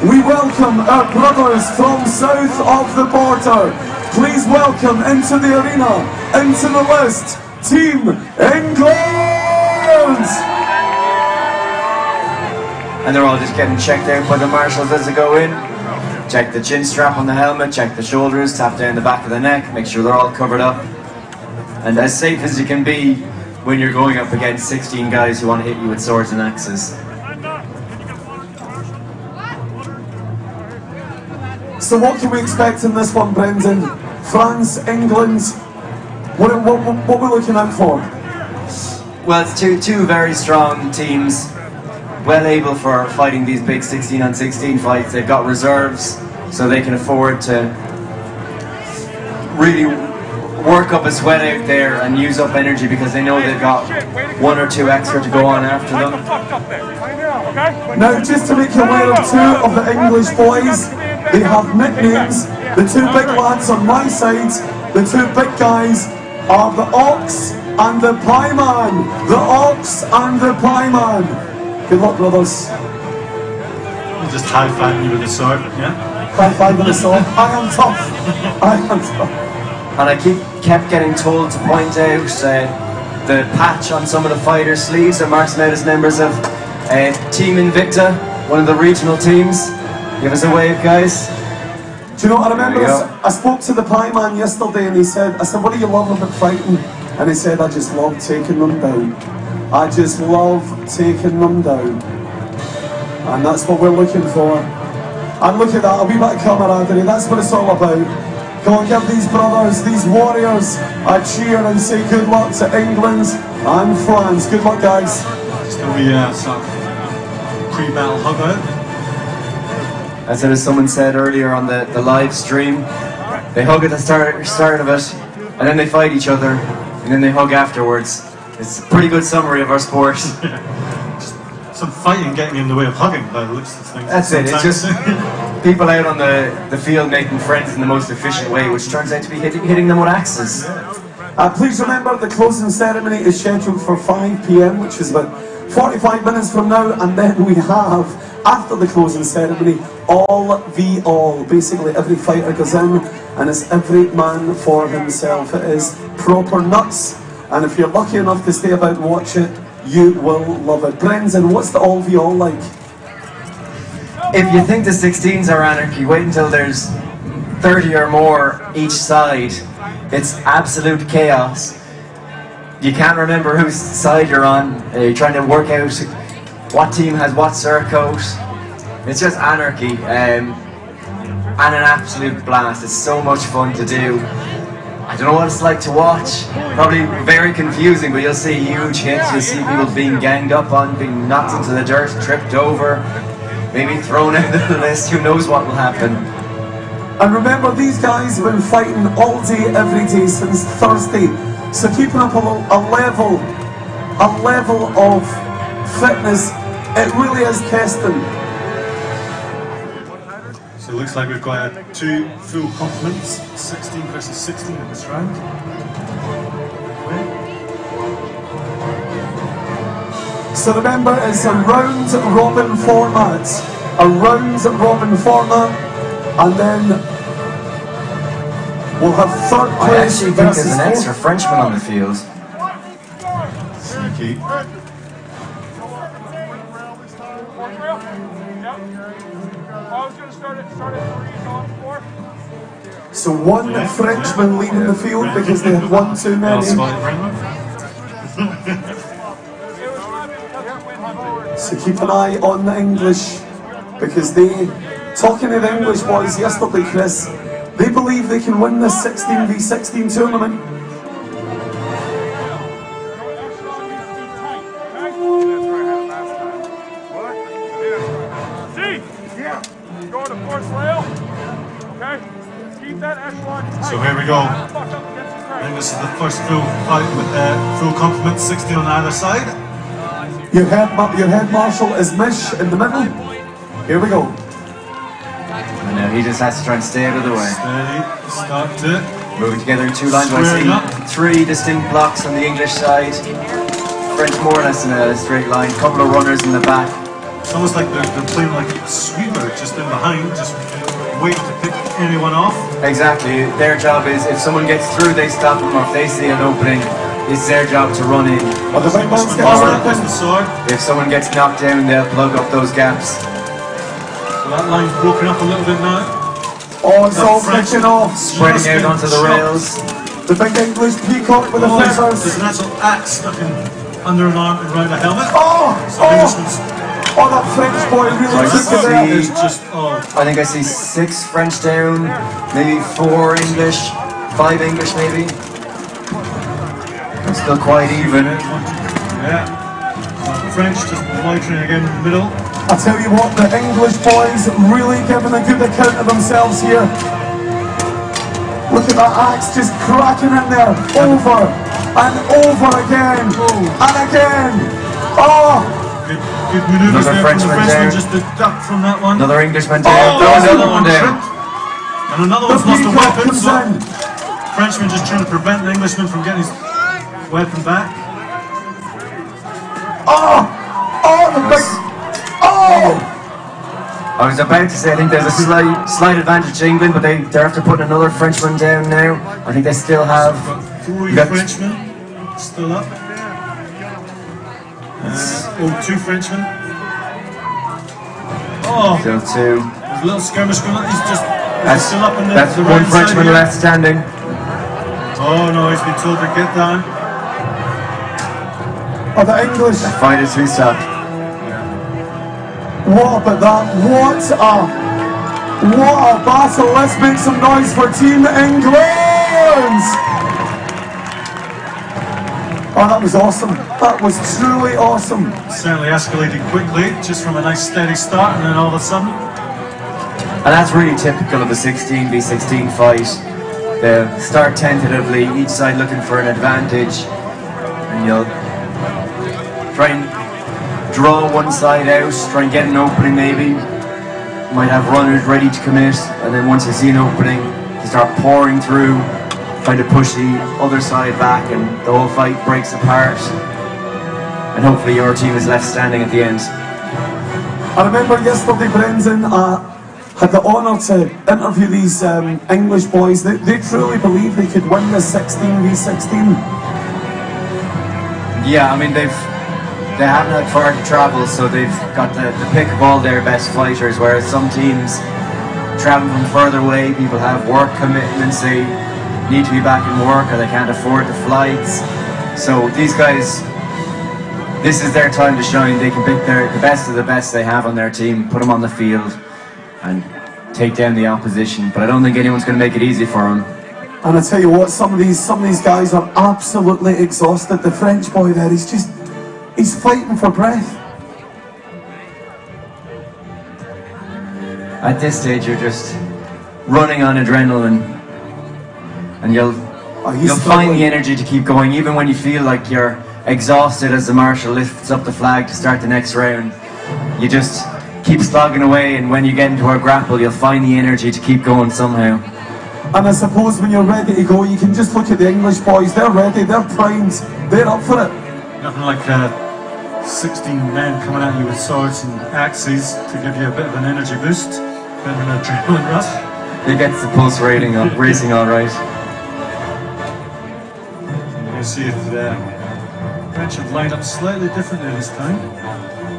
we welcome our brothers from south of the border. Please welcome into the arena, into the list, Team England! And they're all just getting checked out by the marshals as they go in. Check the chin strap on the helmet, check the shoulders, tap down the back of the neck, make sure they're all covered up. And as safe as you can be when you're going up against 16 guys who want to hit you with swords and axes. So what can we expect in this one, Brendan? France, England, what are we looking out for? Well, it's two very strong teams, well able for fighting these big 16-on-16 fights. They've got reserves, so they can afford to really work up a sweat out there and use up energy because they know they've got 1 or 2 extra to go on after them. Now, just to make you aware of 2 of the English boys, they have nicknames. The 2 big lads on my side, the 2 big guys, are the Ox and the Pieman. The Ox and the Pieman. Good luck, brothers. I'll just high-five you with a sword, yeah? High-five with a sword. I am tough. I am tough. And I kept getting told to point out the patch on some of the fighters' sleeves that marks them out as members of Team Invicta, one of the regional teams. Give us a wave, guys. Do you know what I remember? I spoke to the pie man yesterday and he said, I said, what do you love about fighting? And he said, I just love taking them down. I just love taking them down. And that's what we're looking for. And look at that, a wee bit of camaraderie, that's what it's all about. Come on, give these brothers, these warriors, a cheer and say good luck to England and France. Good luck, guys. Just a wee sort of pre-battle hug out. As someone said earlier on the live stream, they hug at the start of it, and then they fight each other, and then they hug afterwards. It's a pretty good summary of our sport. Just some fighting getting in the way of hugging by the looks of things. That's it, it's just people out on the field making friends in the most efficient way, which turns out to be hitting them with axes. Please remember the closing ceremony is scheduled for 5 PM, which is about 45 minutes from now, and then we have, after the closing ceremony, all v all. Basically every fighter goes in and it's every man for himself. It is proper nuts, and if you're lucky enough to stay about and watch it, you will love it. Brendan, what's the all v all like? If you think the 16s are anarchy, wait until there's 30 or more each side. It's absolute chaos. You can't remember whose side you're on. You're trying to work out what team has what surcoat. It's just anarchy and an absolute blast. It's so much fun to do. I don't know what it's like to watch. Probably very confusing, but you'll see huge hits. You'll see people being ganged up on, being knocked into the dirt, tripped over, maybe thrown out of the list. Who knows what will happen. And remember, these guys have been fighting all day, every day since Thursday. So keeping up a level of fitness, it really is testing. So it looks like we've got 2 full complements, 16 versus 16 in this round. So remember, it's a round-robin format. A round-robin format, and then we'll have third place. I actually think there's an extra Frenchman on the field. Sneaky. So one Frenchman leading the field because they had one too many. So keep an eye on the English, because they, talking to the English boys yesterday, Chris, they believe they can win this 16v16 tournament. So here we go. I think this is the first full fight with full complement, 16 on either side. Your head marshal is Mish in the middle. Here we go. I know, he just has to try and stay out of the way. Steady, start to moving together in 2 lines. I see 3 distinct blocks on the English side. French more or less in a straight line. Couple of runners in the back. It's almost like they're playing like a sweeper, just in behind, just waiting to pick anyone off. Exactly. Their job is, if someone gets through, they stop them, or if they see an opening, it's their job to run in. Oh, the big man's the sword. If someone gets knocked down, they'll plug up those gaps. Well, that line's broken up a little bit now. Oh, it's all flickering off. Spreading out onto the rails. The big English peacock with the feathers. There's an actual axe stuck in under an arm and around a helmet. Oh! Oh, that French boy really took it there. It's just, I think I see 6 French down, maybe 4 English, 5 English maybe. It's still quite even. Yeah. French just loitering again in the middle. I tell you what, the English boys really giving a good account of themselves here. Look at that axe just cracking in there, over and over again, and again. Oh! Good maneuvers there from the Frenchman, just to duck from that one. Another Englishman down, another one down. And another one's lost a weapon, so Frenchman just trying to prevent the Englishman from getting his weapon back. Oh! Oh, the big... Oh! I was about to say, I think there's a slight advantage to England, but they're after putting another Frenchman down now. I think they still have... 3 Frenchmen still up. 2 Frenchmen. Oh! Still 2. There's a little skirmish going on. He's just still up in the That's the 1 Frenchman left standing. Oh no, he's been told to get down. Oh, the English. The fight is to be stopped. What about that? What a battle. Let's make some noise for Team England! Oh, that was awesome. That was truly awesome. Certainly escalated quickly, just from a nice steady start, and then all of a sudden. And that's really typical of a 16v16 fight. They'll start tentatively, each side looking for an advantage, and you'll try and draw one side out, try and get an opening maybe. You might have runners ready to commit, and then once you see an opening, you start pouring through, trying to push the other side back, and the whole fight breaks apart. And hopefully your team is left standing at the end. I remember yesterday, Brendan, had the honour to interview these English boys. They truly believe they could win this 16v16. Yeah, I mean they haven't had far to travel, so they've got the pick of all their best fighters, whereas some teams travel from further away, people have work commitments, they need to be back in work or they can't afford the flights. So these guys, this is their time to shine. They can pick the best of the best they have on their team, put them on the field and take down the opposition, but I don't think anyone's going to make it easy for them. And I tell you what, some of these guys are absolutely exhausted. The French boy there, he's fighting for breath. At this stage, you're just running on adrenaline, and you'll find the energy to keep going, even when you feel like you're exhausted as the marshal lifts up the flag to start the next round. You just keep slogging away, and when you get into a grapple, you'll find the energy to keep going somehow. And I suppose when you're ready to go, you can just look at the English boys. They're ready, they're primed, they're up for it. Nothing like 16 men coming at you with swords and axes to give you a bit of an energy boost, a bit of an adrenaline rush. It gets the pulse racing all right. You see if the French have lined up slightly differently this time.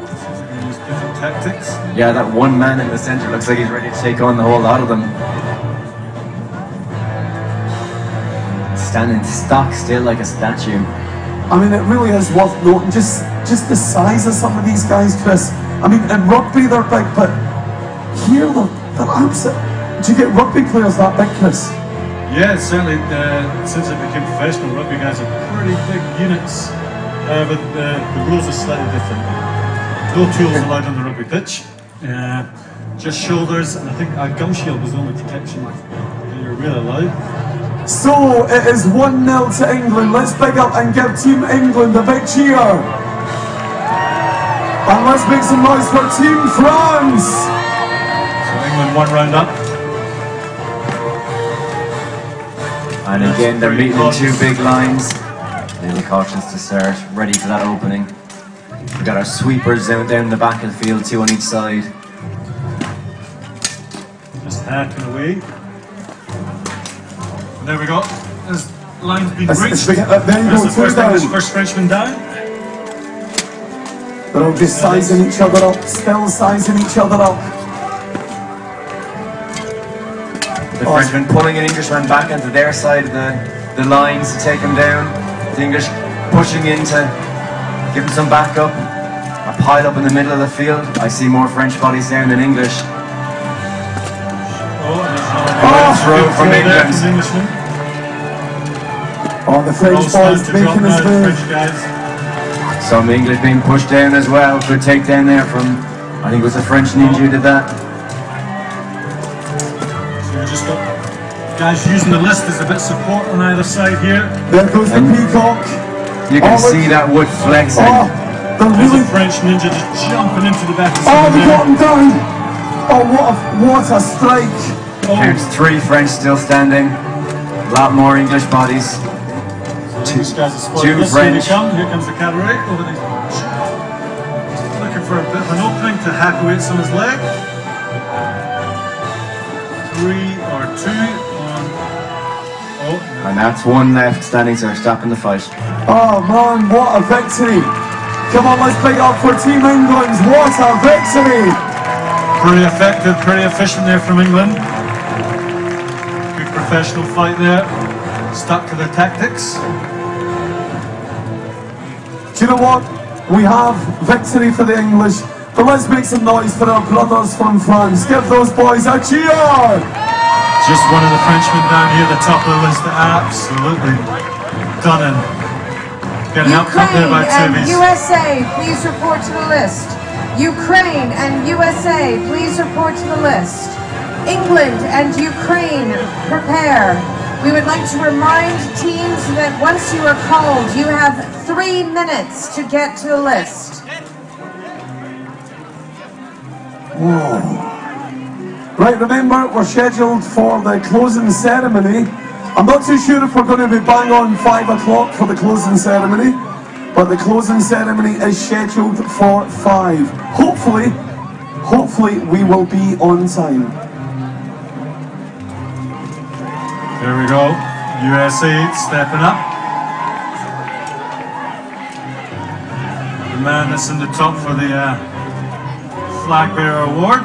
Seems like they use different tactics. Yeah, that one man in the centre looks like he's ready to take on the whole lot of them. Standing stock still like a statue. I mean, it really is worth noting just the size of some of these guys, Chris. I mean, in rugby they're big, but here they're absolute. Do you get rugby players that big, Chris? Yeah, certainly. Since I became professional, rugby guys are pretty big units, but the rules are slightly different. No tools allowed on the rugby pitch, just shoulders, and I think a gum shield was the only protection that you're really allowed. So it is 1-0 to England. Let's big up and give Team England a big cheer. And let's make some noise for Team France. So England 1 round up. And again, they're meeting in 2 big lines. Really cautious to start, ready for that opening. We got our sweepers down the back of the field, 2 on each side. Just hacking away. And there we go. There's line's been reached. There you go, First Frenchman down. They're all just sizing each other up, still sizing each other up. The Frenchman pulling an Englishman back into their side of the lines to take him down. The English pushing in to give him some backup. A pile up in the middle of the field. I see more French bodies down than English. Throw from England. Oh, the French boys making his move. Some English being pushed down as well. Good takedown there from, I think it was a French ninja who did that. So we just got guys using the list as a bit of support on either side here. There goes the peacock. You can see that wood flexing. There's a French ninja just jumping into the back of they got him down. Oh, what a strike. Counts 3 French still standing. A lot more English bodies. So two French. Here comes the cabaret over the. Looking for a bit of an opening to hack away at someone's leg. 3 or 2 on. Oh. And that's 1 left standing, so they're stopping the fight. Oh man, what a victory. Come on, let's play up for Team England. What a victory. Pretty effective, pretty efficient there from England. Good professional fight there. Stuck to their tactics. Do you know what? We have victory for the English, but let's make some noise for our brothers from France. Give those boys a cheer! Just one of the Frenchmen down here, the top of the list. Absolutely done in. Getting helped up there by Ukraine and Tubies. USA, please report to the list. Ukraine and USA, please report to the list. England and Ukraine, prepare. We would like to remind teams that once you are called, you have 3 minutes to get to the list. Whoa. Right, remember, we're scheduled for the closing ceremony. I'm not too sure if we're going to be bang on 5 o'clock for the closing ceremony, but the closing ceremony is scheduled for 5. Hopefully we will be on time. There we go. USA stepping up. The man that's in the top for the flag bearer award.